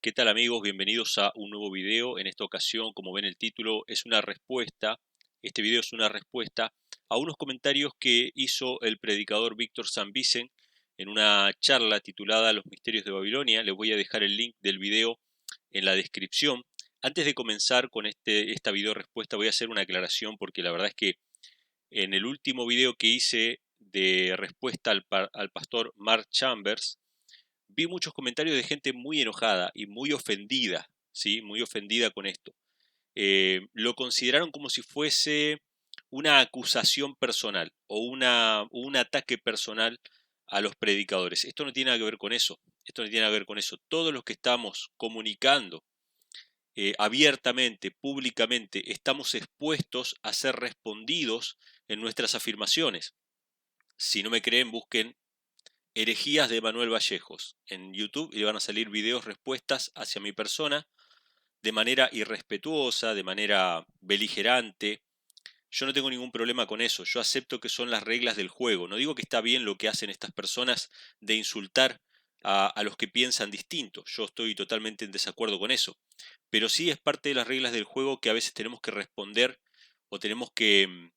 ¿Qué tal amigos? Bienvenidos a un nuevo video. En esta ocasión, como ven el título, es una respuesta. Este video es una respuesta a unos comentarios que hizo el predicador Víctor Sambisen en una charla titulada Los Misterios de Babilonia. Les voy a dejar el link del video en la descripción. Antes de comenzar con esta video respuesta voy a hacer una aclaración porque la verdad es que en el último video que hice de respuesta al pastor Mark Chambers, vi muchos comentarios de gente muy enojada y muy ofendida, ¿sí? Muy ofendida con esto. Lo consideraron como si fuese una acusación personal o un ataque personal a los predicadores. Esto no tiene nada que ver con eso. Esto no tiene nada que ver con eso. Todos los que estamos comunicando abiertamente, públicamente, estamos expuestos a ser respondidos en nuestras afirmaciones. Si no me creen, busquen Herejías de Manuel Vallejos en YouTube y le van a salir videos respuestas hacia mi persona de manera irrespetuosa, de manera beligerante. Yo no tengo ningún problema con eso, yo acepto que son las reglas del juego. No digo que está bien lo que hacen estas personas de insultar a los que piensan distinto, yo estoy totalmente en desacuerdo con eso. Pero sí es parte de las reglas del juego que a veces tenemos que responder o tenemos que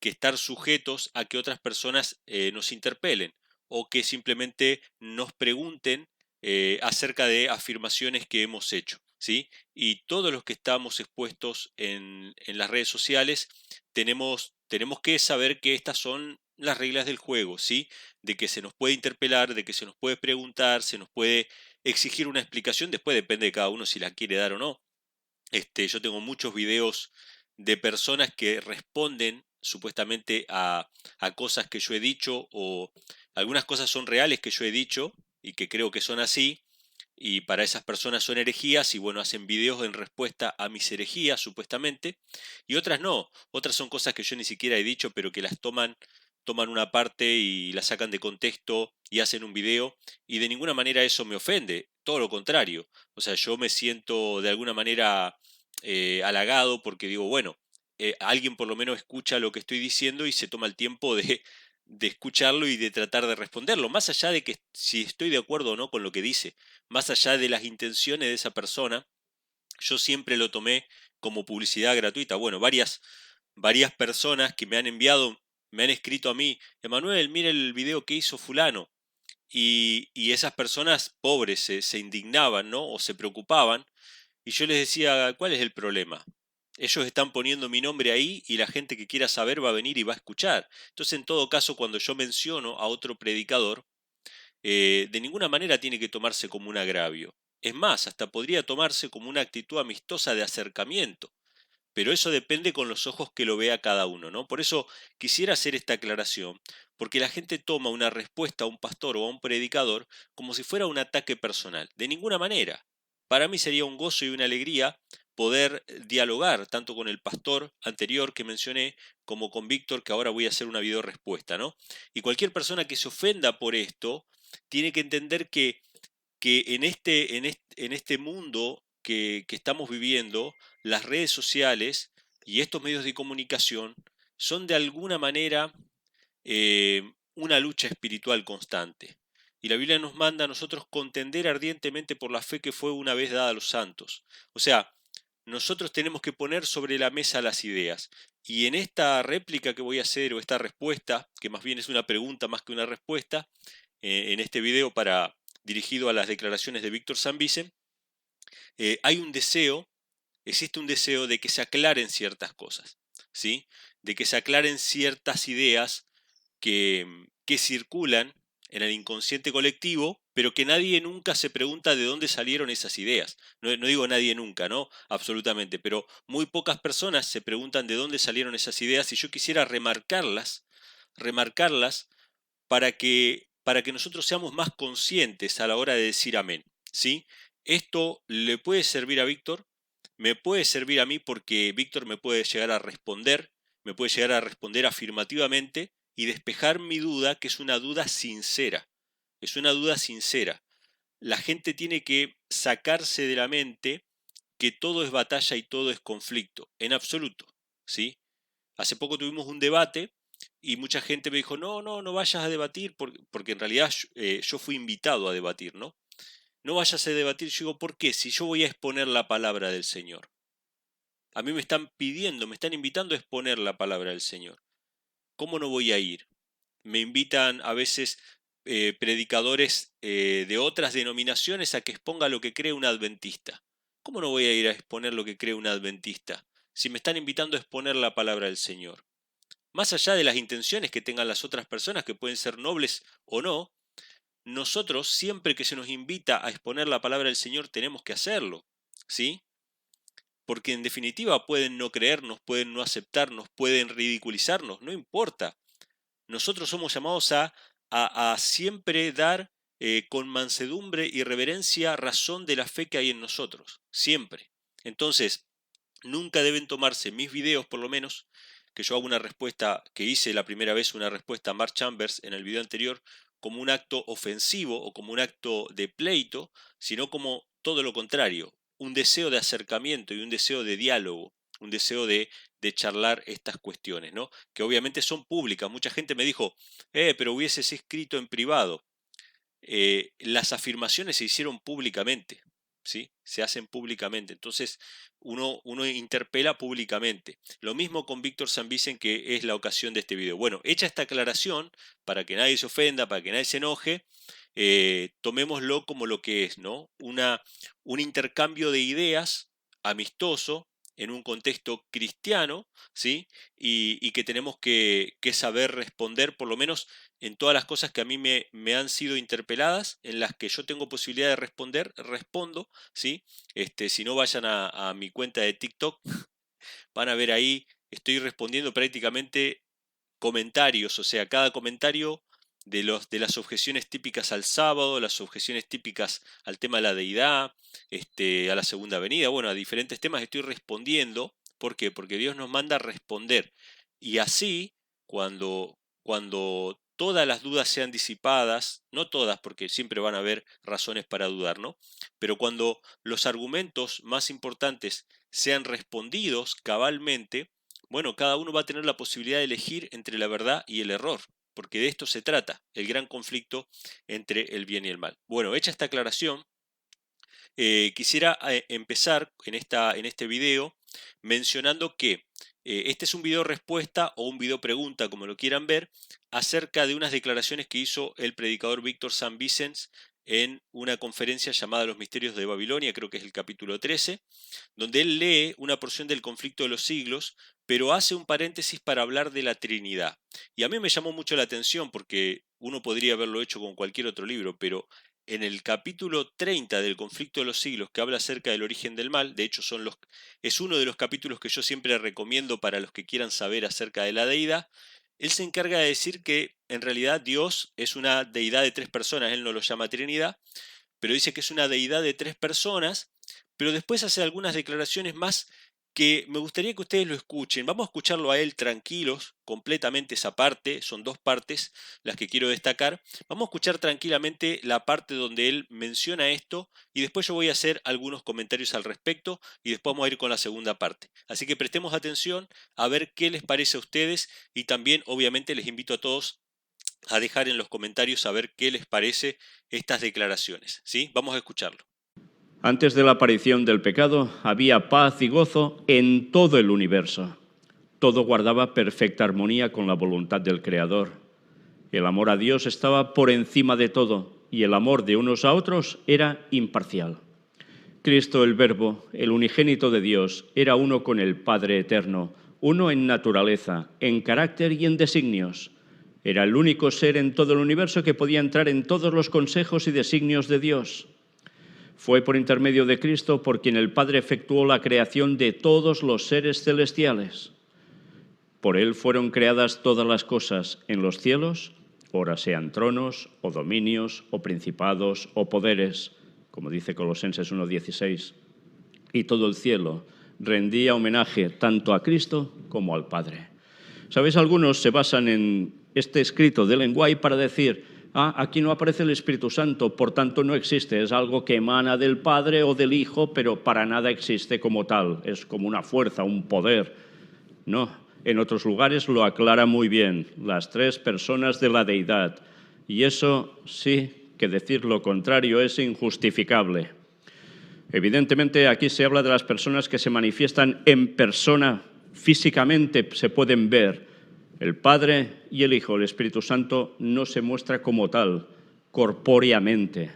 estar sujetos a que otras personas nos interpelen o que simplemente nos pregunten acerca de afirmaciones que hemos hecho, ¿sí? Y todos los que estamos expuestos en las redes sociales tenemos que saber que estas son las reglas del juego, ¿sí? De que se nos puede interpelar, de que se nos puede preguntar, se nos puede exigir una explicación, después depende de cada uno si la quiere dar o no. Yo tengo muchos videos de personas que responden supuestamente a cosas que yo he dicho, o algunas cosas son reales que yo he dicho y que creo que son así, y para esas personas son herejías y bueno, hacen videos en respuesta a mis herejías supuestamente, y otras no, otras son cosas que yo ni siquiera he dicho pero que las toman una parte y la sacan de contexto y hacen un video, y de ninguna manera eso me ofende, todo lo contrario. O sea, yo me siento de alguna manera halagado porque digo, bueno, alguien por lo menos escucha lo que estoy diciendo y se toma el tiempo de escucharlo y de tratar de responderlo, más allá de que si estoy de acuerdo o no con lo que dice, más allá de las intenciones de esa persona, yo siempre lo tomé como publicidad gratuita. Bueno, varias personas que me han enviado, me han escrito a mí, Emanuel, mira el video que hizo fulano. Y esas personas pobres se indignaban, ¿no? O se preocupaban. Y yo les decía, ¿cuál es el problema? Ellos están poniendo mi nombre ahí y la gente que quiera saber va a venir y va a escuchar. Entonces, en todo caso, cuando yo menciono a otro predicador, de ninguna manera tiene que tomarse como un agravio. Es más, hasta podría tomarse como una actitud amistosa de acercamiento. Pero eso depende con los ojos que lo vea cada uno, ¿no? Por eso quisiera hacer esta aclaración, porque la gente toma una respuesta a un pastor o a un predicador como si fuera un ataque personal. De ninguna manera. Para mí sería un gozo y una alegría poder dialogar tanto con el pastor anterior que mencioné como con Víctor, que ahora voy a hacer una video respuesta, ¿no? Y cualquier persona que se ofenda por esto tiene que entender que en este mundo que estamos viviendo, las redes sociales y estos medios de comunicación son de alguna manera una lucha espiritual constante. Y la Biblia nos manda a nosotros contender ardientemente por la fe que fue una vez dada a los santos. O sea, nosotros tenemos que poner sobre la mesa las ideas. Y en esta réplica que voy a hacer, o esta respuesta, que más bien es una pregunta más que una respuesta, en este video dirigido a las declaraciones de Víctor Sambisen, hay un deseo, existe un deseo de que se aclaren ciertas cosas, ¿sí? De que se aclaren ciertas ideas que circulan en el inconsciente colectivo, pero que nadie nunca se pregunta de dónde salieron esas ideas. No, no digo nadie nunca, ¿no? Absolutamente, pero muy pocas personas se preguntan de dónde salieron esas ideas y yo quisiera remarcarlas para que nosotros seamos más conscientes a la hora de decir amén, ¿sí? Esto le puede servir a Víctor, me puede servir a mí porque Víctor me puede llegar a responder afirmativamente y despejar mi duda, que es una duda sincera, es una duda sincera. La gente tiene que sacarse de la mente que todo es batalla y todo es conflicto, en absoluto, ¿sí? Hace poco tuvimos un debate y mucha gente me dijo, no, no, no vayas a debatir porque en realidad yo fui invitado a debatir, ¿no? no vayas a debatir. Yo digo, ¿por qué? Si yo voy a exponer la palabra del Señor. A mí me están pidiendo, me están invitando a exponer la palabra del Señor. ¿Cómo no voy a ir? Me invitan a veces predicadores de otras denominaciones a que exponga lo que cree un adventista. ¿Cómo no voy a ir a exponer lo que cree un adventista si me están invitando a exponer la palabra del Señor? Más allá de las intenciones que tengan las otras personas, que pueden ser nobles o no, nosotros siempre que se nos invita a exponer la palabra del Señor tenemos que hacerlo, ¿sí? Porque en definitiva pueden no creernos, pueden no aceptarnos, pueden ridiculizarnos, no importa. Nosotros somos llamados a siempre dar con mansedumbre y reverencia razón de la fe que hay en nosotros, siempre. Entonces, nunca deben tomarse mis videos, por lo menos, que yo hago una respuesta, que hice la primera vez una respuesta a Mark Chambers en el video anterior, como un acto ofensivo o como un acto de pleito, sino como todo lo contrario, un deseo de acercamiento y un deseo de diálogo, un deseo de charlar estas cuestiones, ¿no? Que obviamente son públicas. Mucha gente me dijo, pero hubieses escrito en privado. Las afirmaciones se hicieron públicamente, ¿sí? Se hacen públicamente. Entonces, uno interpela públicamente. Lo mismo con Víctor Sanvicen, que es la ocasión de este video. Bueno, hecha esta aclaración, para que nadie se ofenda, para que nadie se enoje, tomémoslo como lo que es, ¿no? Un intercambio de ideas amistoso en un contexto cristiano, ¿sí? Y que tenemos que saber responder, por lo menos en todas las cosas que a mí me han sido interpeladas, en las que yo tengo posibilidad de responder, respondo, ¿sí? Si no, vayan a mi cuenta de TikTok, van a ver ahí, estoy respondiendo prácticamente comentarios, o sea, cada comentario de las objeciones típicas al sábado, las objeciones típicas al tema de la deidad, a la segunda venida, bueno, a diferentes temas estoy respondiendo. ¿Por qué? Porque Dios nos manda a responder. Y así, cuando todas las dudas sean disipadas, no todas, porque siempre van a haber razones para dudar, ¿no? Pero cuando los argumentos más importantes sean respondidos cabalmente, bueno, cada uno va a tener la posibilidad de elegir entre la verdad y el error, porque de esto se trata, el gran conflicto entre el bien y el mal. Bueno, hecha esta aclaración, quisiera empezar en este video mencionando que este es un video respuesta o un video pregunta, como lo quieran ver, acerca de unas declaraciones que hizo el predicador Víctor Sanvicens en una conferencia llamada Los Misterios de Babilonia, creo que es el capítulo 13, donde él lee una porción del conflicto de los siglos, pero hace un paréntesis para hablar de la Trinidad. Y a mí me llamó mucho la atención porque uno podría haberlo hecho con cualquier otro libro, pero en el capítulo 30 del conflicto de los siglos, que habla acerca del origen del mal, de hecho es uno de los capítulos que yo siempre recomiendo para los que quieran saber acerca de la deidad, él se encarga de decir que en realidad Dios es una deidad de tres personas, él no lo llama Trinidad, pero dice que es una deidad de tres personas, pero después hace algunas declaraciones más que me gustaría que ustedes lo escuchen. Vamos a escucharlo a él tranquilos, completamente esa parte, son dos partes las que quiero destacar. Vamos a escuchar tranquilamente la parte donde él menciona esto y después yo voy a hacer algunos comentarios al respecto y después vamos a ir con la segunda parte. Así que prestemos atención a ver qué les parece a ustedes y también obviamente les invito a todos a dejar en los comentarios a ver qué les parece estas declaraciones, ¿sí? Vamos a escucharlo. Antes de la aparición del pecado, había paz y gozo en todo el universo. Todo guardaba perfecta armonía con la voluntad del Creador. El amor a Dios estaba por encima de todo y el amor de unos a otros era imparcial. Cristo, el Verbo, el unigénito de Dios, era uno con el Padre eterno, uno en naturaleza, en carácter y en designios. Era el único ser en todo el universo que podía entrar en todos los consejos y designios de Dios. Fue por intermedio de Cristo por quien el Padre efectuó la creación de todos los seres celestiales. Por él fueron creadas todas las cosas en los cielos, ora sean tronos, o dominios, o principados, o poderes, como dice Colosenses 1:16. Y todo el cielo rendía homenaje tanto a Cristo como al Padre. ¿Sabéis? Algunos se basan en este escrito de Ellen White para decir: aquí no aparece el Espíritu Santo, por tanto no existe, es algo que emana del Padre o del Hijo, pero para nada existe como tal, es como una fuerza, un poder. No, en otros lugares lo aclara muy bien, las tres personas de la deidad. Y eso sí que decir lo contrario es injustificable. Evidentemente, aquí se habla de las personas que se manifiestan en persona, físicamente se pueden ver. El Padre y el Hijo, el Espíritu Santo, no se muestra como tal, corpóreamente.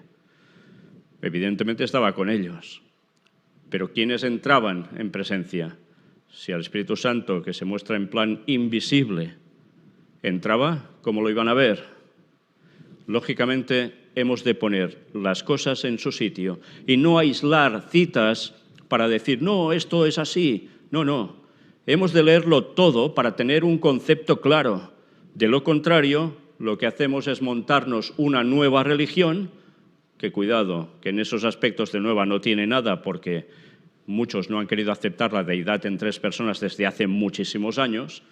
Evidentemente estaba con ellos. Pero ¿quiénes entraban en presencia? Si el Espíritu Santo, que se muestra en plan invisible, entraba, ¿cómo lo iban a ver? Lógicamente, hemos de poner las cosas en su sitio y no aislar citas para decir, no, esto es así. No. Hemos de leerlo todo para tener un concepto claro. De lo contrario, lo que hacemos es montarnos una nueva religión, que cuidado, que en esos aspectos de nueva no tiene nada porque muchos no han querido aceptar la deidad en tres personas desde hace muchísimos años,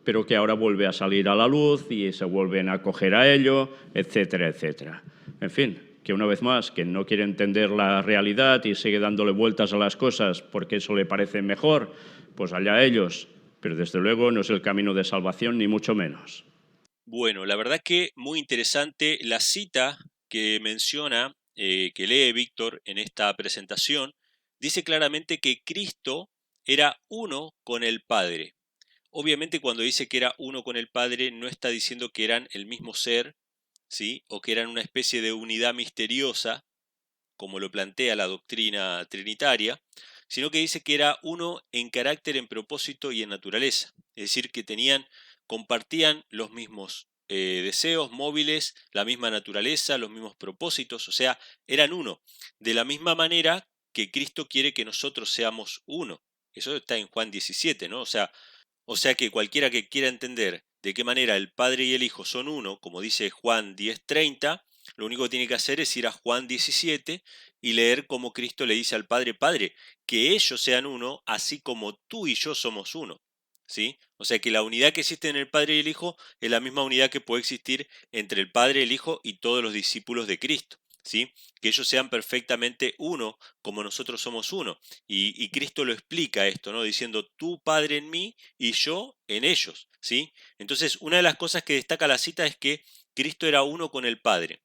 pero que ahora vuelve a salir a la luz y se vuelven a acoger a ello, etcétera, etcétera. En fin, que una vez más, quien no quiere entender la realidad y sigue dándole vueltas a las cosas porque eso le parece mejor, pues allá ellos. Pero desde luego no es el camino de salvación, ni mucho menos. Bueno, la verdad que muy interesante la cita que menciona, que lee Víctor en esta presentación, dice claramente que Cristo era uno con el Padre. Obviamente cuando dice que era uno con el Padre no está diciendo que eran el mismo ser, ¿sí? O que eran una especie de unidad misteriosa, como lo plantea la doctrina trinitaria, sino que dice que era uno en carácter, en propósito y en naturaleza. Es decir, que compartían los mismos deseos móviles, la misma naturaleza, los mismos propósitos, o sea, eran uno. De la misma manera que Cristo quiere que nosotros seamos uno. Eso está en Juan 17, ¿no? O sea que cualquiera que quiera entender de qué manera el Padre y el Hijo son uno, como dice Juan 10:30, lo único que tiene que hacer es ir a Juan 17 y leer cómo Cristo le dice al Padre, Padre, que ellos sean uno, así como tú y yo somos uno. ¿Sí? O sea que la unidad que existe en el Padre y el Hijo es la misma unidad que puede existir entre el Padre, el Hijo y todos los discípulos de Cristo. ¿Sí? Que ellos sean perfectamente uno, como nosotros somos uno. Y Cristo lo explica esto, ¿no? Diciendo, tú Padre en mí y yo en ellos. ¿Sí? Entonces, una de las cosas que destaca la cita es que Cristo era uno con el Padre.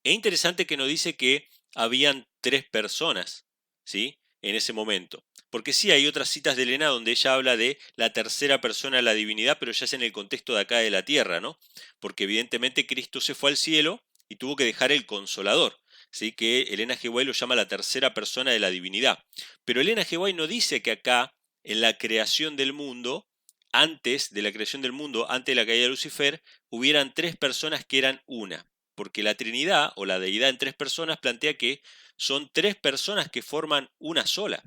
Es interesante que nos dice que habían tres personas, ¿sí? En ese momento. Porque sí, hay otras citas de Elena donde ella habla de la tercera persona de la divinidad, pero ya es en el contexto de acá de la tierra, ¿no? Porque evidentemente Cristo se fue al cielo y tuvo que dejar el Consolador, ¿sí? Que Elena G. White lo llama la tercera persona de la divinidad. Pero Elena G. White no dice que acá, en la creación del mundo, antes de la creación del mundo, antes de la caída de Lucifer, hubieran tres personas que eran una. Porque la Trinidad o la deidad en tres personas plantea que son tres personas que forman una sola.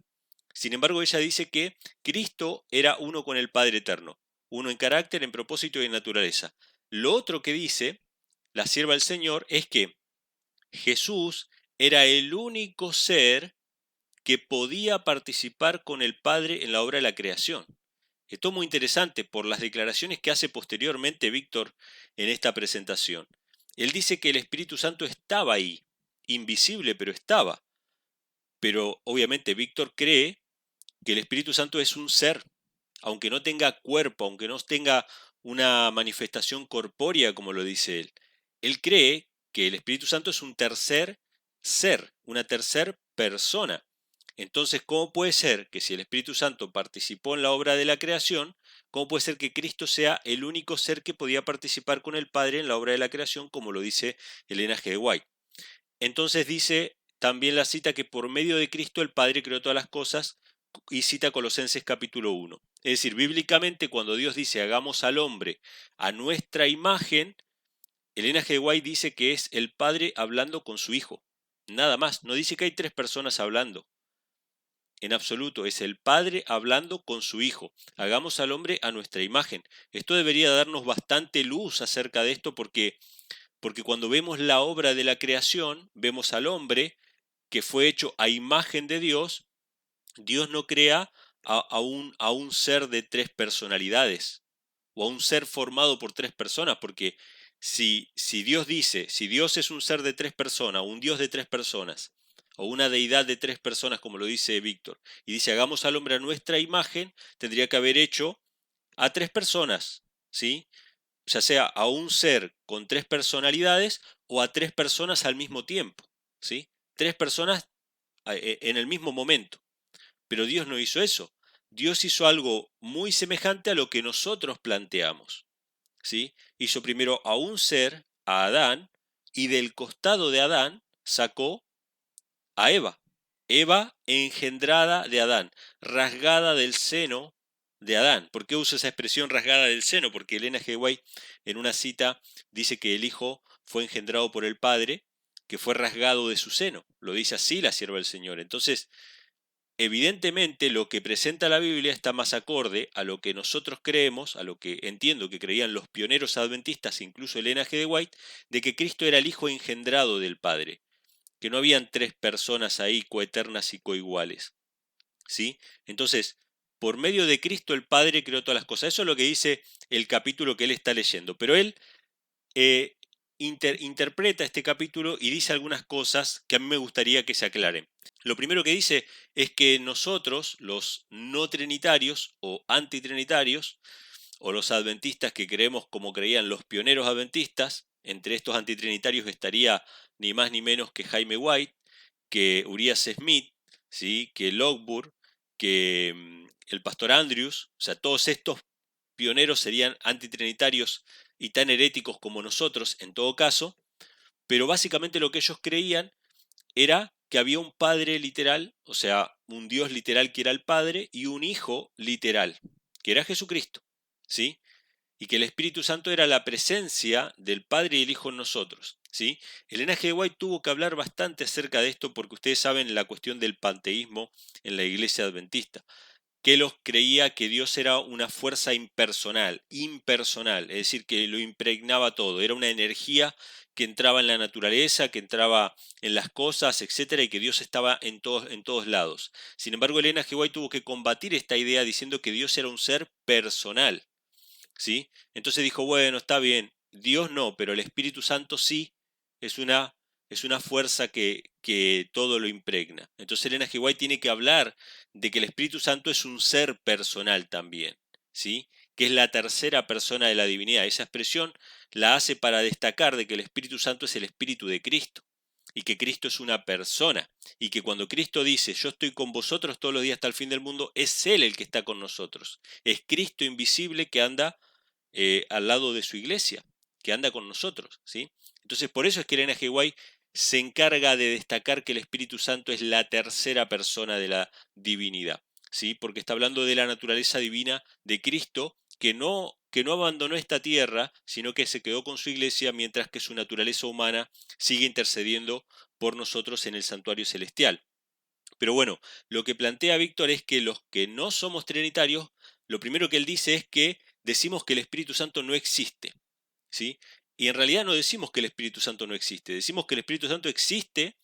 Sin embargo, ella dice que Cristo era uno con el Padre Eterno, uno en carácter, en propósito y en naturaleza. Lo otro que dice la sierva del Señor es que Jesús era el único ser que podía participar con el Padre en la obra de la creación. Esto es muy interesante por las declaraciones que hace posteriormente Víctor en esta presentación. Él dice que el Espíritu Santo estaba ahí, invisible, pero estaba. Pero obviamente Víctor cree que el Espíritu Santo es un ser, aunque no tenga cuerpo, aunque no tenga una manifestación corpórea, como lo dice él. Él cree que el Espíritu Santo es un tercer ser, una tercer persona. Entonces, ¿cómo puede ser que si el Espíritu Santo participó en la obra de la creación, cómo puede ser que Cristo sea el único ser que podía participar con el Padre en la obra de la creación, como lo dice Elena G. White? Entonces dice también la cita que por medio de Cristo el Padre creó todas las cosas y cita Colosenses capítulo 1. Es decir, bíblicamente cuando Dios dice hagamos al hombre a nuestra imagen, Elena G. White dice que es el Padre hablando con su Hijo. Nada más, no dice que hay tres personas hablando. En absoluto, es el Padre hablando con su Hijo. Hagamos al hombre a nuestra imagen. Esto debería darnos bastante luz acerca de esto porque cuando vemos la obra de la creación, vemos al hombre que fue hecho a imagen de Dios. Dios no crea a un ser de tres personalidades o a un ser formado por tres personas, porque si Dios dice, si Dios es un ser de tres personas, un Dios de tres personas, o una deidad de tres personas, como lo dice Víctor, y dice hagamos al hombre a nuestra imagen, tendría que haber hecho a tres personas, ¿sí? ya sea a un ser con tres personalidades o a tres personas al mismo tiempo, ¿sí? Tres personas en el mismo momento. Pero Dios no hizo eso. Dios hizo algo muy semejante a lo que nosotros planteamos, ¿sí? Hizo primero a un ser, a Adán, y del costado de Adán sacó a Eva. Eva engendrada de Adán, rasgada del seno de Adán. ¿Por qué usa esa expresión rasgada del seno? Porque Elena G. White en una cita dice que el Hijo fue engendrado por el Padre, que fue rasgado de su seno. Lo dice así la sierva del Señor. Entonces, evidentemente lo que presenta la Biblia está más acorde a lo que nosotros creemos, a lo que entiendo que creían los pioneros adventistas, incluso Elena G. White, de que Cristo era el Hijo engendrado del Padre, que no habían tres personas ahí coeternas y coiguales, ¿sí? Entonces, por medio de Cristo el Padre creó todas las cosas. Eso es lo que dice el capítulo que él está leyendo, pero él eh, interpreta este capítulo y dice algunas cosas que a mí me gustaría que se aclaren. Lo primero que dice es que nosotros, los no trinitarios o antitrinitarios, o los adventistas que creemos como creían los pioneros adventistas, entre estos antitrinitarios estaría ni más ni menos que Jaime White, que Urias Smith, ¿sí? Que Lockwood, que el pastor Andrews, o sea, todos estos pioneros serían antitrinitarios y tan heréticos como nosotros en todo caso, pero básicamente lo que ellos creían era que había un padre literal, o sea, un Dios literal que era el Padre y un Hijo literal, que era Jesucristo, ¿sí? Y que el Espíritu Santo era la presencia del Padre y el Hijo en nosotros, ¿sí? Elena G. White tuvo que hablar bastante acerca de esto porque ustedes saben la cuestión del panteísmo en la iglesia adventista, que los creía que Dios era una fuerza impersonal, es decir, que lo impregnaba todo, era una energía que entraba en la naturaleza, que entraba en las cosas, etcétera, y que Dios estaba en todos lados. Sin embargo, Elena G. White tuvo que combatir esta idea diciendo que Dios era un ser personal, ¿sí? Entonces dijo, bueno, está bien, Dios no, pero el Espíritu Santo sí es una fuerza que todo lo impregna. Entonces Elena G. White tiene que hablar de que el Espíritu Santo es un ser personal también, ¿sí? Que es la tercera persona de la divinidad. Esa expresión la hace para destacar de que el Espíritu Santo es el Espíritu de Cristo y que Cristo es una persona y que cuando Cristo dice yo estoy con vosotros todos los días hasta el fin del mundo, es Él el que está con nosotros. Es Cristo invisible que anda al lado de su iglesia, que anda con nosotros, ¿sí? Entonces por eso es que Elena G. White se encarga de destacar que el Espíritu Santo es la tercera persona de la divinidad, ¿sí? Porque está hablando de la naturaleza divina de Cristo que no abandonó esta tierra, sino que se quedó con su iglesia mientras que su naturaleza humana sigue intercediendo por nosotros en el santuario celestial. Pero bueno, lo que plantea Víctor es que los que no somos trinitarios, lo primero que él dice es que decimos que el Espíritu Santo no existe, ¿sí? Y en realidad no decimos que el Espíritu Santo no existe, decimos que el Espíritu Santo existe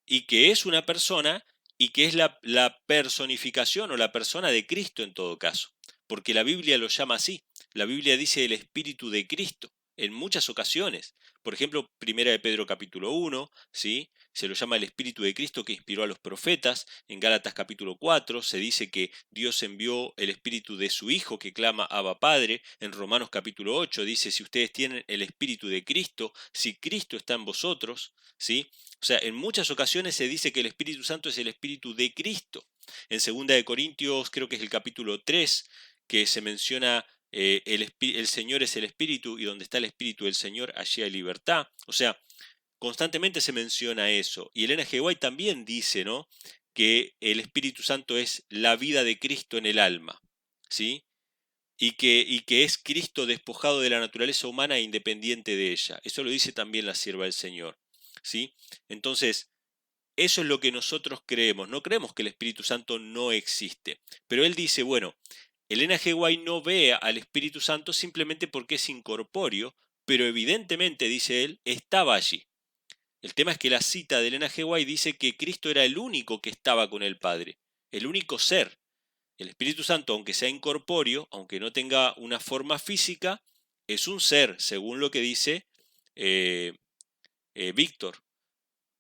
y que es una persona y que es la personificación o la persona de Cristo en todo caso, porque la Biblia lo llama así. La Biblia dice el Espíritu de Cristo en muchas ocasiones. Por ejemplo, Primera de Pedro capítulo 1, ¿sí? Se lo llama el Espíritu de Cristo que inspiró a los profetas. En Gálatas capítulo 4 se dice que Dios envió el Espíritu de su Hijo que clama Abba Padre. En Romanos capítulo 8 dice, si ustedes tienen el Espíritu de Cristo, si Cristo está en vosotros, ¿sí? O sea, en muchas ocasiones se dice que el Espíritu Santo es el Espíritu de Cristo. En 2 Corintios, creo que es el capítulo 3, que se menciona el Señor es el Espíritu y donde está el Espíritu del Señor, allí hay libertad. O sea, constantemente se menciona eso. Y Elena G. White también dice, ¿no?, que el Espíritu Santo es la vida de Cristo en el alma, ¿sí? Y que es Cristo despojado de la naturaleza humana e independiente de ella. Eso lo dice también la sierva del Señor, ¿sí? Entonces, eso es lo que nosotros creemos. No creemos que el Espíritu Santo no existe. Pero él dice, bueno, Elena G. White no ve al Espíritu Santo simplemente porque es incorpóreo, pero evidentemente, dice él, estaba allí. El tema es que la cita de Elena G. White dice que Cristo era el único que estaba con el Padre, el único ser. El Espíritu Santo, aunque sea incorpóreo, aunque no tenga una forma física, es un ser, según lo que dice eh, Víctor.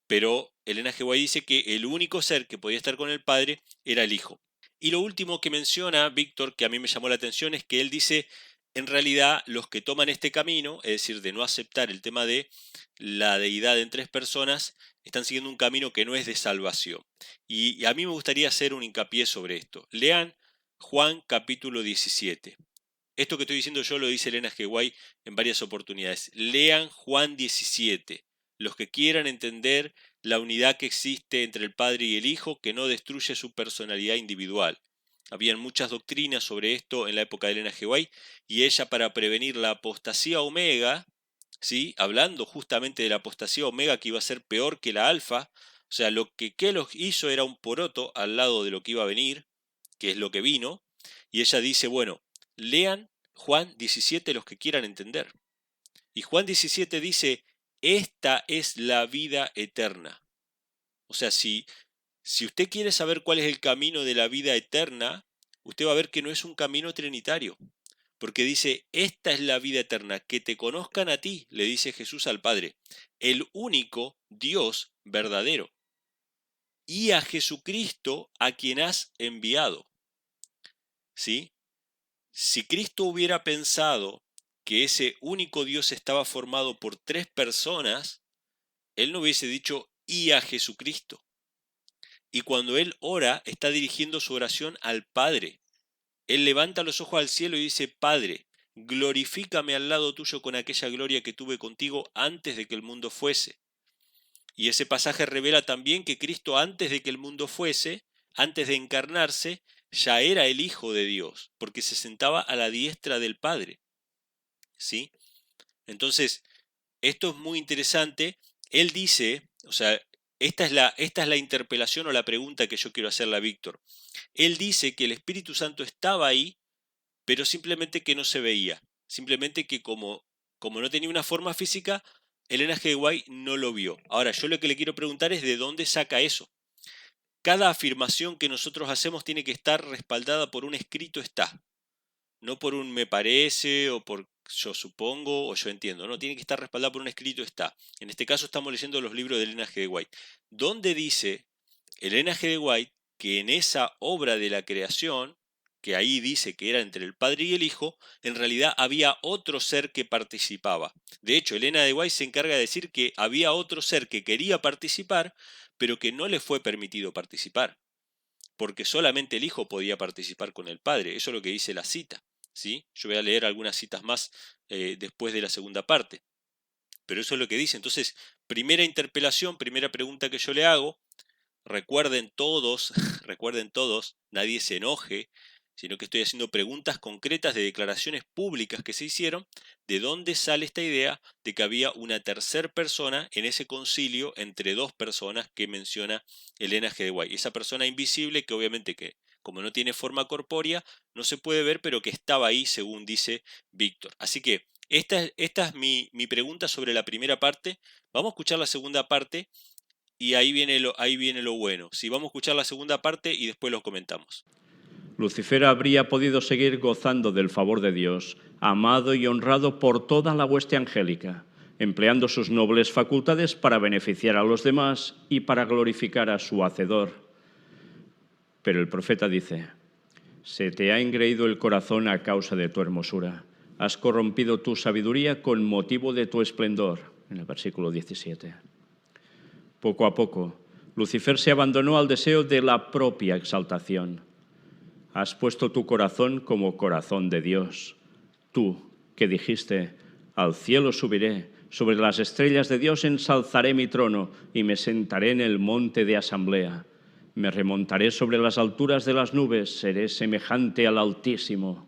Pero Elena G. White dice que el único ser que podía estar con el Padre era el Hijo. Y lo último que menciona Víctor, que a mí me llamó la atención, es que él dice en realidad los que toman este camino, es decir, de no aceptar el tema de la deidad en tres personas, están siguiendo un camino que no es de salvación. Y a mí me gustaría hacer un hincapié sobre esto. Lean Juan capítulo 17. Esto que estoy diciendo yo lo dice Elena G. White en varias oportunidades. Lean Juan 17. Los que quieran entender la unidad que existe entre el Padre y el Hijo, que no destruye su personalidad individual. Habían muchas doctrinas sobre esto en la época de Elena G. White, y ella, para prevenir la apostasía omega, ¿sí? Hablando justamente de la apostasía omega, que iba a ser peor que la alfa, o sea, lo que Kellogg hizo era un poroto al lado de lo que iba a venir, que es lo que vino, y ella dice, bueno, lean Juan 17 los que quieran entender. Y Juan 17 dice, esta es la vida eterna. O sea, si usted quiere saber cuál es el camino de la vida eterna, usted va a ver que no es un camino trinitario. Porque dice, esta es la vida eterna, que te conozcan a ti, le dice Jesús al Padre, el único Dios verdadero, y a Jesucristo a quien has enviado. ¿Sí? Si Cristo hubiera pensado que ese único Dios estaba formado por tres personas, Él no hubiese dicho, y a Jesucristo. Y cuando Él ora, está dirigiendo su oración al Padre. Él levanta los ojos al cielo y dice, Padre, glorifícame al lado tuyo con aquella gloria que tuve contigo antes de que el mundo fuese. Y ese pasaje revela también que Cristo, antes de que el mundo fuese, antes de encarnarse, ya era el Hijo de Dios, porque se sentaba a la diestra del Padre. ¿Sí? Entonces, esto es muy interesante. Él dice, o sea, esta es la interpelación o la pregunta que yo quiero hacerle a Víctor. Él dice que el Espíritu Santo estaba ahí, pero simplemente que no se veía. Simplemente que como no tenía una forma física, Elena G. White no lo vio. Ahora, yo lo que le quiero preguntar es de dónde saca eso. Cada afirmación que nosotros hacemos tiene que estar respaldada por un escrito está. No por un me parece o por yo supongo o yo entiendo. No, tiene que estar respaldada por un escrito está. En este caso estamos leyendo los libros de Elena G. White. ¿Dónde dice Elena G. White que en esa obra de la creación, que ahí dice que era entre el Padre y el Hijo, en realidad había otro ser que participaba? De hecho, Elena de White se encarga de decir que había otro ser que quería participar, pero que no le fue permitido participar, porque solamente el Hijo podía participar con el Padre. Eso es lo que dice la cita. ¿Sí? Yo voy a leer algunas citas más después de la segunda parte. Pero eso es lo que dice. Entonces, primera interpelación, primera pregunta que yo le hago. Recuerden todos, nadie se enoje, sino que estoy haciendo preguntas concretas de declaraciones públicas que se hicieron, de dónde sale esta idea de que había una tercera persona en ese concilio entre dos personas que menciona Elena G. de White. Esa persona invisible que obviamente que como no tiene forma corpórea, no se puede ver, pero que estaba ahí según dice Víctor. Así que esta es mi pregunta sobre la primera parte. Vamos a escuchar la segunda parte. Y ahí viene lo bueno. Sí, vamos a escuchar la segunda parte y después lo comentamos. Lucifer habría podido seguir gozando del favor de Dios, amado y honrado por toda la hueste angélica, empleando sus nobles facultades para beneficiar a los demás y para glorificar a su Hacedor. Pero el profeta dice, se te ha engreído el corazón a causa de tu hermosura, has corrompido tu sabiduría con motivo de tu esplendor, en el versículo 17. Poco a poco, Lucifer se abandonó al deseo de la propia exaltación. Has puesto tu corazón como corazón de Dios. Tú, que dijiste, al cielo subiré, sobre las estrellas de Dios ensalzaré mi trono y me sentaré en el monte de asamblea. Me remontaré sobre las alturas de las nubes, seré semejante al Altísimo.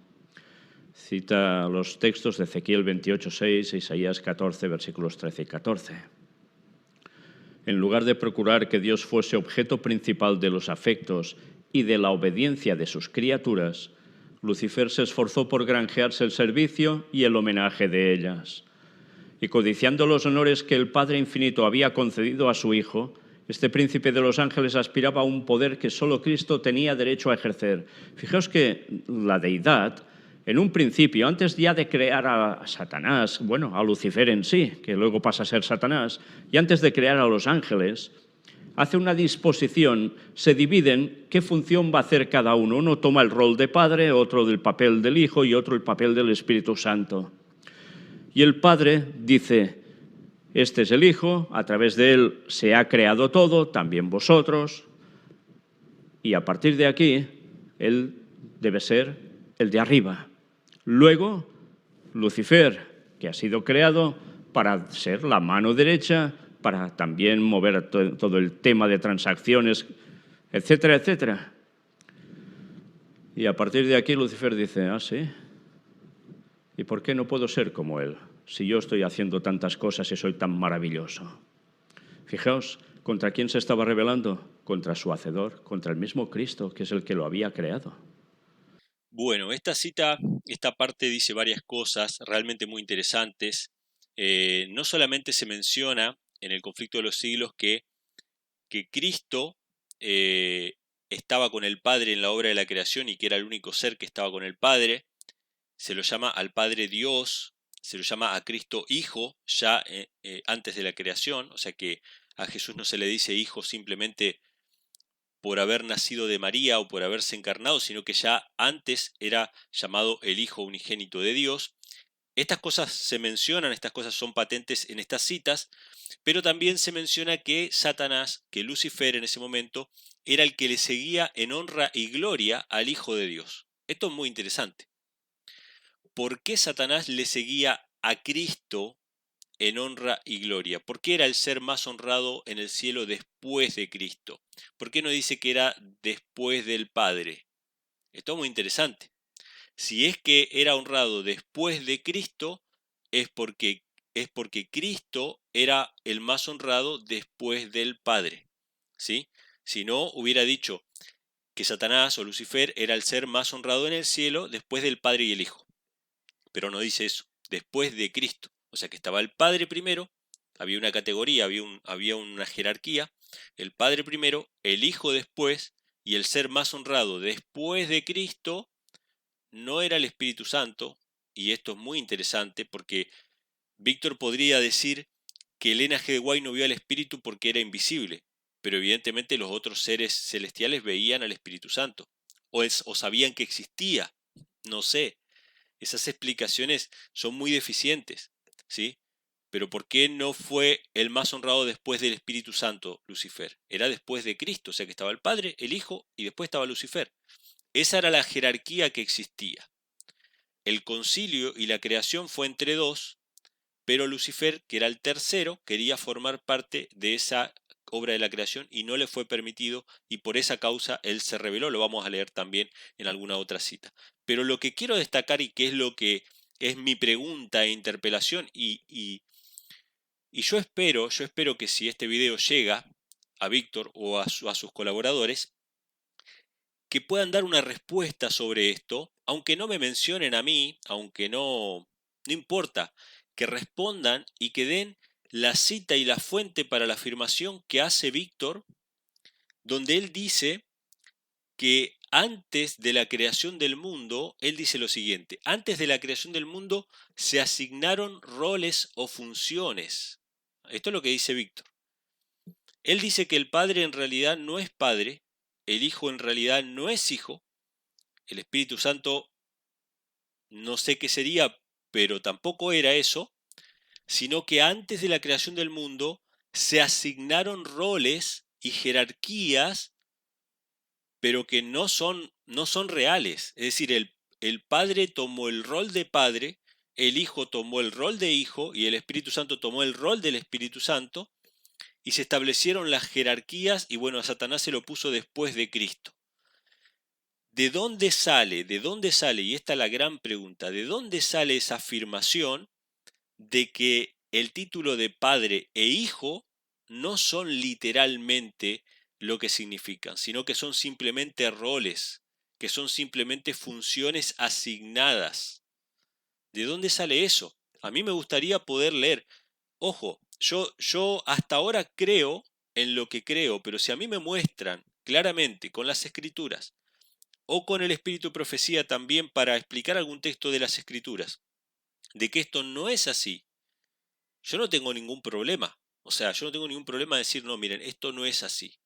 Cita los textos de Ezequiel 28:6 e Isaías 14, versículos 13 y 14. En lugar de procurar que Dios fuese objeto principal de los afectos y de la obediencia de sus criaturas, Lucifer se esforzó por granjearse el servicio y el homenaje de ellas. Y codiciando los honores que el Padre Infinito había concedido a su Hijo, este príncipe de los ángeles aspiraba a un poder que solo Cristo tenía derecho a ejercer. Fijaos que la deidad, en un principio, antes ya de crear a Satanás, bueno, a Lucifer en sí, que luego pasa a ser Satanás, y antes de crear a los ángeles, hace una disposición, se dividen qué función va a hacer cada uno. Uno toma el rol de Padre, otro del papel del Hijo y otro el papel del Espíritu Santo. Y el Padre dice, este es el Hijo, a través de él se ha creado todo, también vosotros, y a partir de aquí, él debe ser el de arriba. Luego, Lucifer, que ha sido creado para ser la mano derecha, para también mover todo el tema de transacciones, etcétera, etcétera. Y a partir de aquí Lucifer dice, ah, sí, ¿y por qué no puedo ser como él? Si yo estoy haciendo tantas cosas y soy tan maravilloso. Fijaos, ¿contra quién se estaba rebelando? Contra su Hacedor, contra el mismo Cristo, que es el que lo había creado. Bueno, esta parte dice varias cosas realmente muy interesantes. No solamente se menciona en el conflicto de los siglos que Cristo estaba con el Padre en la obra de la creación y que era el único ser que estaba con el Padre, se lo llama al Padre Dios, se lo llama a Cristo Hijo ya antes de la creación, o sea que a Jesús no se le dice Hijo simplemente por haber nacido de María o por haberse encarnado, sino que ya antes era llamado el Hijo unigénito de Dios. Estas cosas se mencionan, estas cosas son patentes en estas citas, pero también se menciona que Satanás, que Lucifer en ese momento, era el que le seguía en honra y gloria al Hijo de Dios. Esto es muy interesante. ¿Por qué Satanás le seguía a Cristo en honra y gloria? ¿Por qué era el ser más honrado en el cielo después de Cristo? ¿Por qué no dice que era después del Padre? Esto es muy interesante. Si es que era honrado después de Cristo, es porque Cristo era el más honrado después del Padre. ¿Sí? Si no, hubiera dicho que Satanás o Lucifer era el ser más honrado en el cielo después del Padre y el Hijo. Pero no dice eso, después de Cristo. O sea que estaba el Padre primero, había una categoría, había una jerarquía, el Padre primero, el Hijo después, y el ser más honrado después de Cristo no era el Espíritu Santo, y esto es muy interesante porque Víctor podría decir que Elena G. de White no vio al Espíritu porque era invisible, pero evidentemente los otros seres celestiales veían al Espíritu Santo, o sabían que existía, no sé. Esas explicaciones son muy deficientes, ¿sí? Pero ¿por qué no fue el más honrado después del Espíritu Santo, Lucifer? Era después de Cristo, o sea que estaba el Padre, el Hijo y después estaba Lucifer. Esa era la jerarquía que existía. El concilio y la creación fue entre dos, pero Lucifer, que era el tercero, quería formar parte de esa obra de la creación y no le fue permitido y por esa causa él se rebeló, lo vamos a leer también en alguna otra cita. Pero lo que quiero destacar y que es lo que es mi pregunta e interpelación y yo espero que si este video llega a Víctor o a sus colaboradores, que puedan dar una respuesta sobre esto, aunque no me mencionen a mí, aunque no importa, que respondan y que den la cita y la fuente para la afirmación que hace Víctor, donde él dice que antes de la creación del mundo, él dice lo siguiente, antes de la creación del mundo se asignaron roles o funciones. Esto es lo que dice Víctor. Él dice que el Padre en realidad no es Padre, el Hijo en realidad no es Hijo, el Espíritu Santo no sé qué sería, pero tampoco era eso, sino que antes de la creación del mundo se asignaron roles y jerarquías, pero que no son reales. Es decir, el Padre tomó el rol de Padre, el Hijo tomó el rol de Hijo y el Espíritu Santo tomó el rol del Espíritu Santo y se establecieron las jerarquías y bueno, a Satanás se lo puso después de Cristo. ¿De dónde sale? ¿De dónde sale? Y esta es la gran pregunta. ¿De dónde sale esa afirmación de que el título de padre e hijo no son literalmente lo que significan, sino que son simplemente roles, que son simplemente funciones asignadas? ¿De dónde sale eso? A mí me gustaría poder leer. Ojo, yo hasta ahora creo en lo que creo, pero si a mí me muestran claramente con las escrituras o con el espíritu de profecía también para explicar algún texto de las escrituras, de que esto no es así, yo no tengo ningún problema. O sea, yo no tengo ningún problema de decir, no, miren, esto no es así.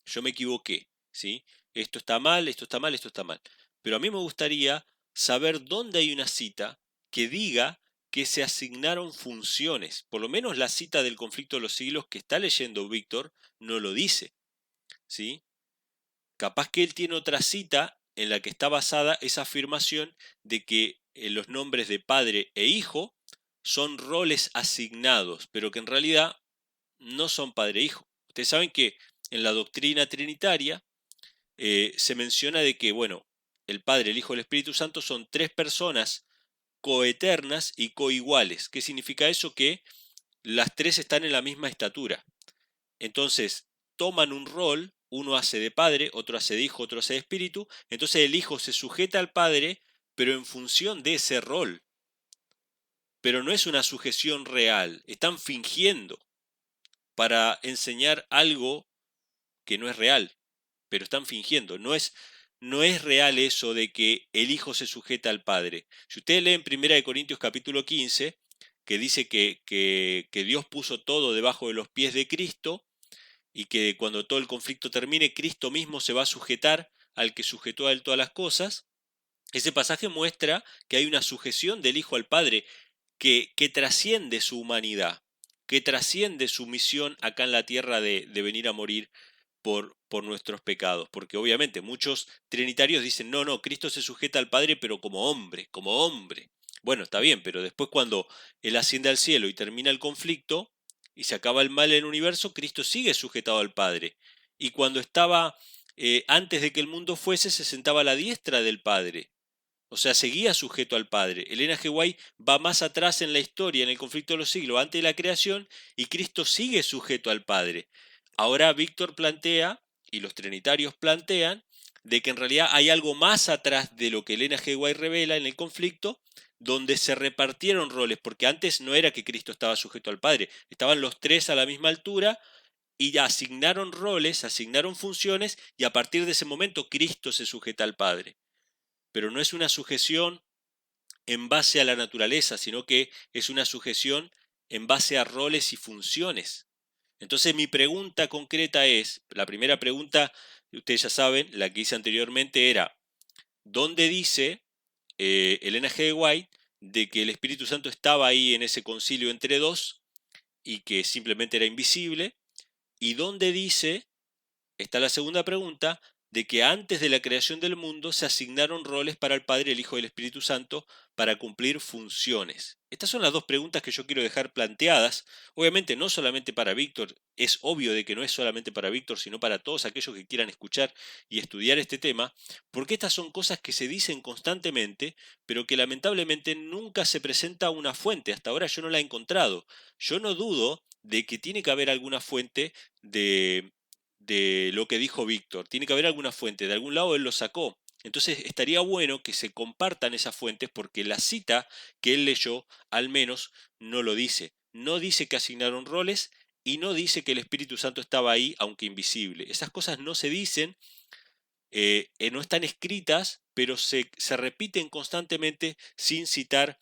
Yo me equivoqué, ¿sí? Esto está mal, esto está mal, esto está mal. Pero a mí me gustaría saber dónde hay una cita que diga que se asignaron funciones. Por lo menos la cita del conflicto de los siglos que está leyendo Víctor no lo dice, ¿sí? Capaz que él tiene otra cita en la que está basada esa afirmación de que los nombres de padre e hijo son roles asignados, pero que en realidad no son padre e hijo. Ustedes saben que en la doctrina trinitaria se menciona de que, bueno, el Padre, el Hijo y el Espíritu Santo son tres personas coeternas y coiguales. ¿Qué significa eso? Que las tres están en la misma estatura. Entonces, toman un rol, uno hace de padre, otro hace de hijo, otro hace de espíritu. Entonces el hijo se sujeta al padre, pero en función de ese rol. Pero no es una sujeción real, están fingiendo para enseñar algo que no es real, pero están fingiendo. No es real eso de que el hijo se sujeta al padre. Si ustedes leen 1 Corintios capítulo 15, que dice que Dios puso todo debajo de los pies de Cristo, y que cuando todo el conflicto termine, Cristo mismo se va a sujetar al que sujetó a él todas las cosas. Ese pasaje muestra que hay una sujeción del Hijo al Padre que trasciende su humanidad, que trasciende su misión acá en la tierra de venir a morir por nuestros pecados. Porque obviamente muchos trinitarios dicen, no, no, Cristo se sujeta al Padre, pero como hombre, como hombre. Bueno, está bien, pero después cuando Él asciende al cielo y termina el conflicto y se acaba el mal en el universo, Cristo sigue sujetado al Padre. Y cuando estaba, antes de que el mundo fuese, se sentaba a la diestra del Padre. O sea, seguía sujeto al Padre. Elena G. White va más atrás en la historia, en el conflicto de los siglos, antes de la creación, y Cristo sigue sujeto al Padre. Ahora Víctor plantea, y los trinitarios plantean, de que en realidad hay algo más atrás de lo que Elena G. White revela en el conflicto, donde se repartieron roles, porque antes no era que Cristo estaba sujeto al Padre, estaban los tres a la misma altura, y asignaron roles, asignaron funciones, y a partir de ese momento Cristo se sujeta al Padre. Pero no es una sujeción en base a la naturaleza, sino que es una sujeción en base a roles y funciones. Entonces mi pregunta concreta es, la primera pregunta, ustedes ya saben, la que hice anteriormente era, ¿dónde dice Elena G. White de que el Espíritu Santo estaba ahí en ese concilio entre dos y que simplemente era invisible? ¿Y dónde dice, está la segunda pregunta, de que antes de la creación del mundo se asignaron roles para el Padre, el Hijo y el Espíritu Santo para cumplir funciones? Estas son las dos preguntas que yo quiero dejar planteadas. Obviamente no solamente para Víctor, es obvio de que no es solamente para Víctor, sino para todos aquellos que quieran escuchar y estudiar este tema, porque estas son cosas que se dicen constantemente, pero que lamentablemente nunca se presenta una fuente. Hasta ahora yo no la he encontrado. Yo no dudo de que tiene que haber alguna fuente de lo que dijo Víctor. Tiene que haber alguna fuente, de algún lado él lo sacó. Entonces estaría bueno que se compartan esas fuentes porque la cita que él leyó al menos no lo dice. No dice que asignaron roles y no dice que el Espíritu Santo estaba ahí aunque invisible. Esas cosas no se dicen, no están escritas, pero se repiten constantemente sin citar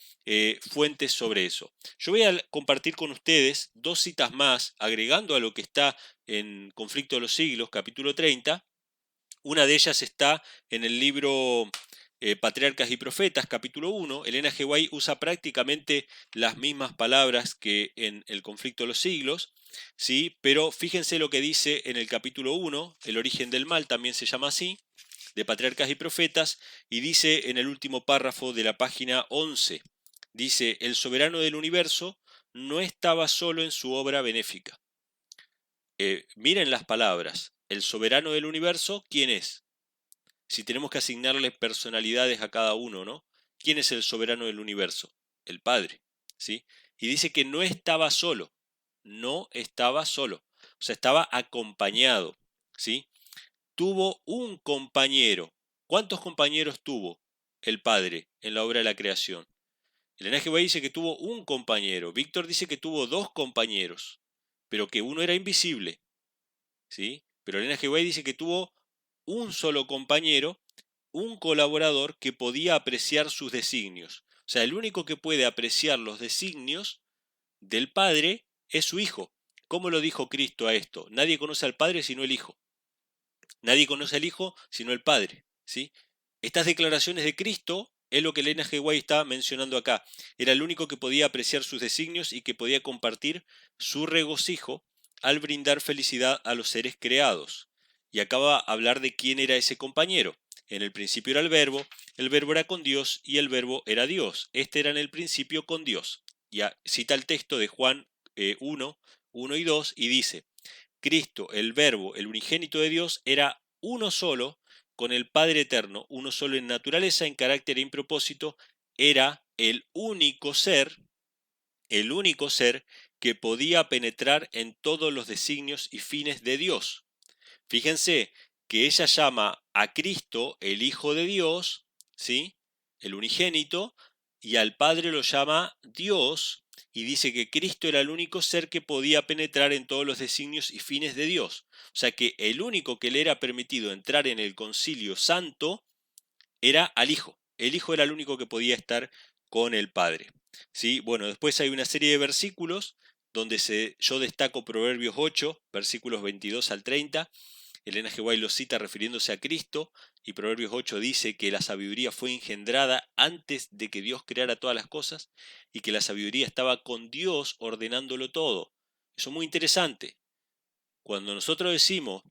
fuentes sobre eso. Yo voy a compartir con ustedes dos citas más, agregando a lo que está en Conflicto de los Siglos, capítulo 30. Una de ellas está en el libro Patriarcas y Profetas, capítulo 1. Elena G. White usa prácticamente las mismas palabras que en el Conflicto de los Siglos, ¿sí? Pero fíjense lo que dice en el capítulo 1, el origen del mal también se llama así, de Patriarcas y Profetas, y dice en el último párrafo de la página 11, dice, el soberano del universo no estaba solo en su obra benéfica. Miren las palabras, el soberano del universo, ¿quién es? Si tenemos que asignarle personalidades a cada uno, ¿no? ¿Quién es el soberano del universo? El Padre, ¿sí? Y dice que no estaba solo, no estaba solo, o sea, estaba acompañado, ¿sí? Tuvo un compañero. ¿Cuántos compañeros tuvo el Padre en la obra de la creación? Elena G. White dice que tuvo un compañero. Víctor dice que tuvo dos compañeros, pero que uno era invisible, ¿sí? Pero Elena G. White dice que tuvo un solo compañero, un colaborador que podía apreciar sus designios. O sea, el único que puede apreciar los designios del Padre es su Hijo. ¿Cómo lo dijo Cristo a esto? Nadie conoce al Padre sino el Hijo. Nadie conoce al Hijo sino el Padre, ¿sí? Estas declaraciones de Cristo es lo que Elena G. White está mencionando acá. Era el único que podía apreciar sus designios y que podía compartir su regocijo al brindar felicidad a los seres creados. Y acaba de hablar de quién era ese compañero. En el principio era el verbo era con Dios y el verbo era Dios. Este era en el principio con Dios. Ya cita el texto de Juan 1 y 2 y dice: Cristo, el verbo, el unigénito de Dios, era uno solo con el Padre eterno, uno solo en naturaleza, en carácter e en propósito, era el único ser que podía penetrar en todos los designios y fines de Dios. Fíjense que ella llama a Cristo el Hijo de Dios, ¿sí? El unigénito, y al Padre lo llama Dios, y dice que Cristo era el único ser que podía penetrar en todos los designios y fines de Dios. O sea que el único que le era permitido entrar en el concilio santo era al Hijo. El Hijo era el único que podía estar con el Padre. ¿Sí? Bueno, después hay una serie de versículos donde yo destaco Proverbios 8, versículos 22 al 30. Elena G. White lo cita refiriéndose a Cristo, y Proverbios 8 dice que la sabiduría fue engendrada antes de que Dios creara todas las cosas y que la sabiduría estaba con Dios ordenándolo todo. Eso es muy interesante. Cuando nosotros decimos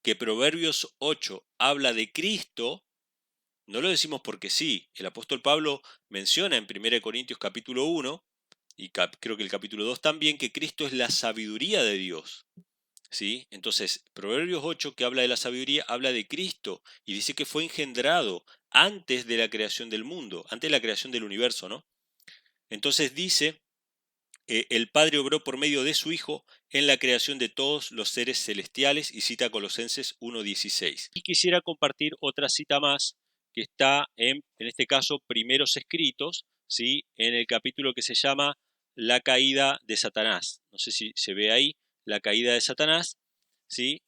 que Proverbios 8 habla de Cristo, no lo decimos porque sí. El apóstol Pablo menciona en 1 Corintios capítulo 1, y creo que el capítulo 2 también, que Cristo es la sabiduría de Dios. ¿Sí? Entonces, Proverbios 8, que habla de la sabiduría, habla de Cristo y dice que fue engendrado antes de la creación del mundo, antes de la creación del universo, ¿no? Entonces dice, el Padre obró por medio de su Hijo en la creación de todos los seres celestiales, y cita Colosenses 1:16. Y quisiera compartir otra cita más que está en este caso, Primeros Escritos, ¿sí? En el capítulo que se llama La caída de Satanás. No sé si se ve ahí, la caída de Satanás, ¿sí?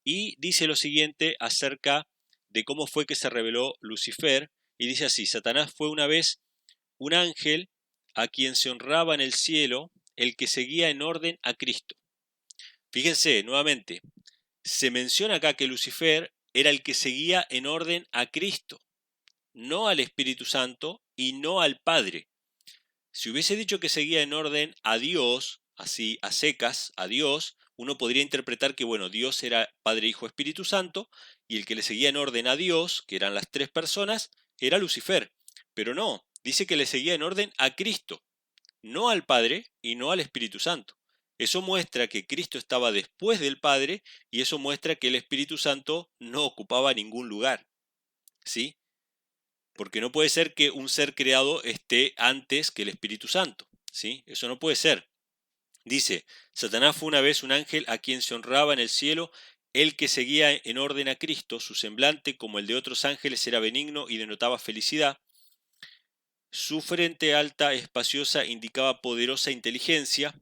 Y dice lo siguiente acerca de cómo fue que se reveló Lucifer, y dice así: Satanás fue una vez un ángel a quien se honraba en el cielo, el que seguía en orden a Cristo. Fíjense, nuevamente, se menciona acá que Lucifer era el que seguía en orden a Cristo, no al Espíritu Santo y no al Padre. Si hubiese dicho que seguía en orden a Dios, así a secas, a Dios, uno podría interpretar que, bueno, Dios era Padre, Hijo, Espíritu Santo, y el que le seguía en orden a Dios, que eran las tres personas, era Lucifer. Pero no, dice que le seguía en orden a Cristo, no al Padre y no al Espíritu Santo. Eso muestra que Cristo estaba después del Padre, y eso muestra que el Espíritu Santo no ocupaba ningún lugar. ¿Sí? Porque no puede ser que un ser creado esté antes que el Espíritu Santo, ¿sí? Eso no puede ser. Dice, Satanás fue una vez un ángel a quien se honraba en el cielo, el que seguía en orden a Cristo. Su semblante, como el de otros ángeles, era benigno y denotaba felicidad. Su frente alta, espaciosa, indicaba poderosa inteligencia.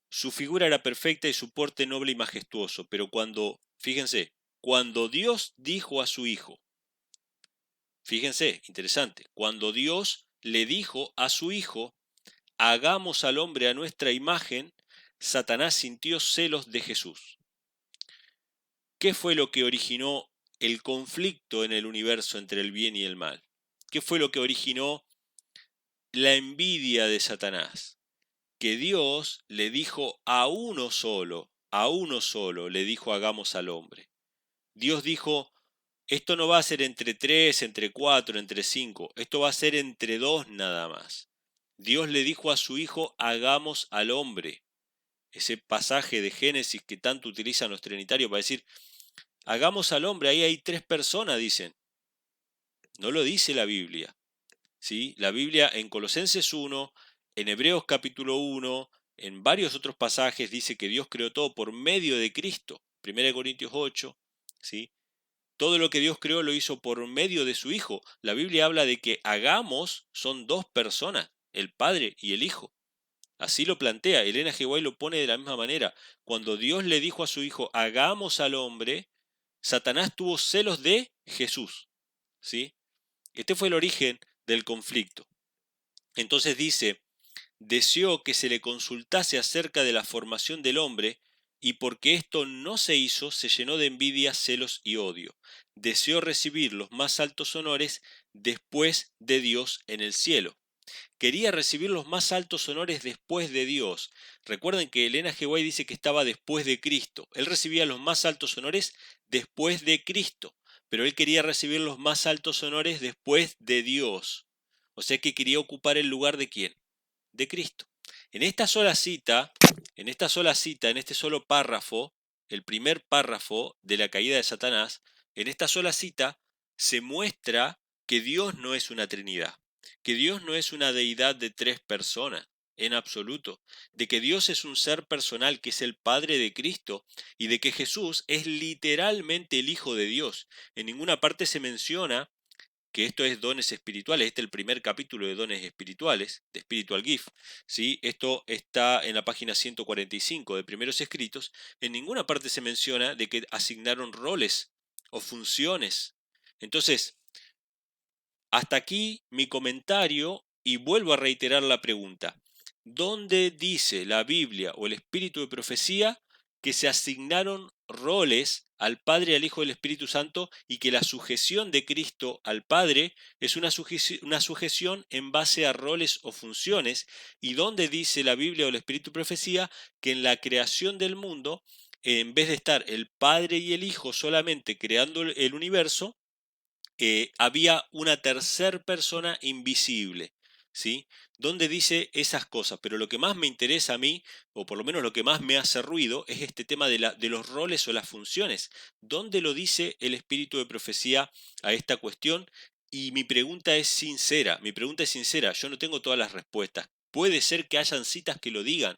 Su figura era perfecta y su porte noble y majestuoso. Pero fíjense, cuando Dios dijo a su Hijo, fíjense, interesante, cuando Dios le dijo a su Hijo, hagamos al hombre a nuestra imagen, Satanás sintió celos de Jesús. ¿Qué fue lo que originó el conflicto en el universo entre el bien y el mal? ¿Qué fue lo que originó la envidia de Satanás? Que Dios le dijo a uno solo, le dijo hagamos al hombre. Dios dijo, esto no va a ser entre 3, entre 4, entre 5, esto va a ser entre 2 nada más. Dios le dijo a su Hijo, hagamos al hombre. Ese pasaje de Génesis que tanto utilizan los trinitarios para decir, hagamos al hombre, ahí hay 3 personas, dicen. No lo dice la Biblia. ¿Sí? La Biblia en Colosenses 1, en Hebreos capítulo 1, en varios otros pasajes dice que Dios creó todo por medio de Cristo. 1 Corintios 8, ¿sí? Todo lo que Dios creó lo hizo por medio de su Hijo. La Biblia habla de que hagamos son 2 personas, el Padre y el Hijo. Así lo plantea, Elena G. White lo pone de la misma manera. Cuando Dios le dijo a su Hijo, hagamos al hombre, Satanás tuvo celos de Jesús. ¿Sí? Este fue el origen del conflicto. Entonces dice, deseó que se le consultase acerca de la formación del hombre, y porque esto no se hizo, se llenó de envidia, celos y odio. Deseó recibir los más altos honores después de Dios en el cielo. Quería recibir los más altos honores después de Dios. Recuerden que Elena G. White dice que estaba después de Cristo. Él recibía los más altos honores después de Cristo, pero él quería recibir los más altos honores después de Dios. O sea que quería ocupar el lugar de ¿quién? De Cristo. En esta sola cita, en este solo párrafo, el primer párrafo de la caída de Satanás, en esta sola cita se muestra que Dios no es una Trinidad, que Dios no es una deidad de tres personas, en absoluto, de que Dios es un ser personal que es el Padre de Cristo y de que Jesús es literalmente el Hijo de Dios. En ninguna parte se menciona que esto es dones espirituales. Este es el primer capítulo de dones espirituales, de Spiritual Gift, ¿sí? Esto está en la página 145 de Primeros Escritos. En ninguna parte se menciona de que asignaron roles o funciones. Entonces, hasta aquí mi comentario y vuelvo a reiterar la pregunta. ¿Dónde dice la Biblia o el Espíritu de Profecía que se asignaron roles al Padre, al Hijo y al Espíritu Santo y que la sujeción de Cristo al Padre es una sujeción en base a roles o funciones? ¿Y dónde dice la Biblia o el Espíritu de Profecía que en la creación del mundo, en vez de estar el Padre y el Hijo solamente creando el universo, había una tercer persona invisible, ¿sí? Donde dice esas cosas, pero lo que más me interesa a mí, o por lo menos lo que más me hace ruido, es este tema de los roles o las funciones. ¿Dónde lo dice el espíritu de profecía a esta cuestión? Y mi pregunta es sincera, yo no tengo todas las respuestas. Puede ser que hayan citas que lo digan,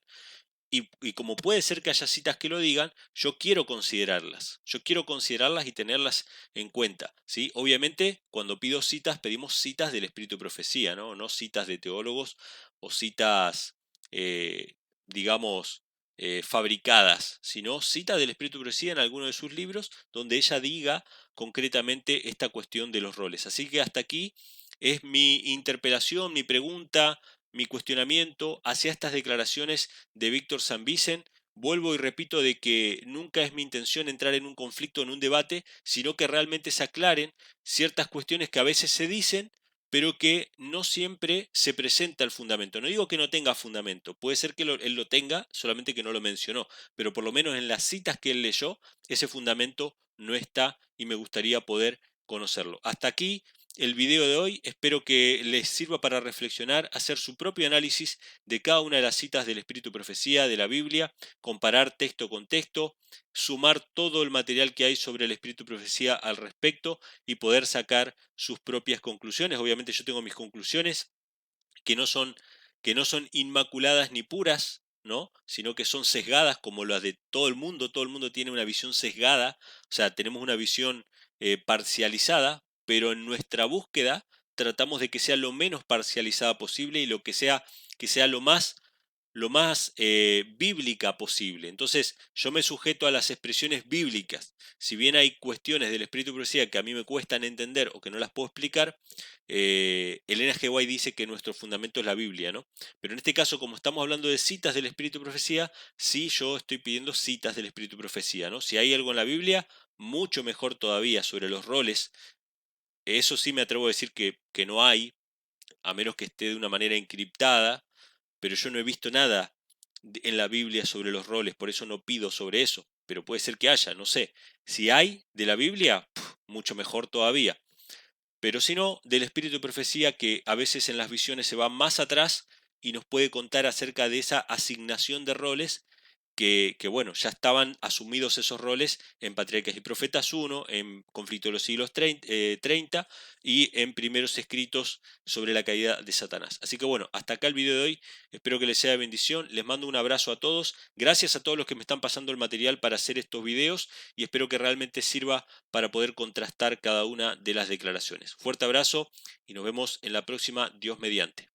y como puede ser que haya citas que lo digan, yo quiero considerarlas. Yo quiero considerarlas y tenerlas en cuenta, ¿sí? Obviamente, cuando pido citas, pedimos citas del Espíritu de Profecía, ¿no? No citas de teólogos o citas, eh, digamos, fabricadas, sino citas del Espíritu de Profecía en alguno de sus libros donde ella diga concretamente esta cuestión de los roles. Así que hasta aquí es mi interpelación, mi pregunta, mi cuestionamiento hacia estas declaraciones de Víctor Sanvicen. Vuelvo y repito de que nunca es mi intención entrar en un conflicto, en un debate, sino que realmente se aclaren ciertas cuestiones que a veces se dicen, pero que no siempre se presenta el fundamento. No digo que no tenga fundamento, puede ser que él lo tenga, solamente que no lo mencionó, pero por lo menos en las citas que él leyó, ese fundamento no está y me gustaría poder conocerlo. Hasta aquí el video de hoy, espero que les sirva para reflexionar, hacer su propio análisis de cada una de las citas del Espíritu de Profecía de la Biblia, comparar texto con texto, sumar todo el material que hay sobre el Espíritu de Profecía al respecto y poder sacar sus propias conclusiones. Obviamente yo tengo mis conclusiones que no son, que no son inmaculadas ni puras, ¿no? Sino que son sesgadas como las de todo el mundo tiene una visión sesgada, o sea, tenemos una visión parcializada, pero en nuestra búsqueda tratamos de que sea lo menos parcializada posible y que sea lo más bíblica posible. Entonces, yo me sujeto a las expresiones bíblicas. Si bien hay cuestiones del Espíritu de Profecía que a mí me cuestan entender o que no las puedo explicar, Elena G. White dice que nuestro fundamento es la Biblia, ¿no? Pero en este caso, como estamos hablando de citas del Espíritu de Profecía, sí yo estoy pidiendo citas del Espíritu de Profecía, ¿no? Si hay algo en la Biblia, mucho mejor todavía sobre los roles. Eso sí me atrevo a decir que no hay, a menos que esté de una manera encriptada, pero yo no he visto nada en la Biblia sobre los roles, por eso no pido sobre eso, pero puede ser que haya, no sé. Si hay de la Biblia, mucho mejor todavía. Pero si no, del espíritu de profecía que a veces en las visiones se va más atrás y nos puede contar acerca de esa asignación de roles bueno, ya estaban asumidos esos roles en Patriarcas y Profetas 1, en Conflicto de los siglos 30 y en primeros escritos sobre la caída de Satanás. Así que bueno, hasta acá el video de hoy, espero que les sea de bendición, les mando un abrazo a todos, gracias a todos los que me están pasando el material para hacer estos videos y espero que realmente sirva para poder contrastar cada una de las declaraciones. Fuerte abrazo y nos vemos en la próxima, Dios mediante.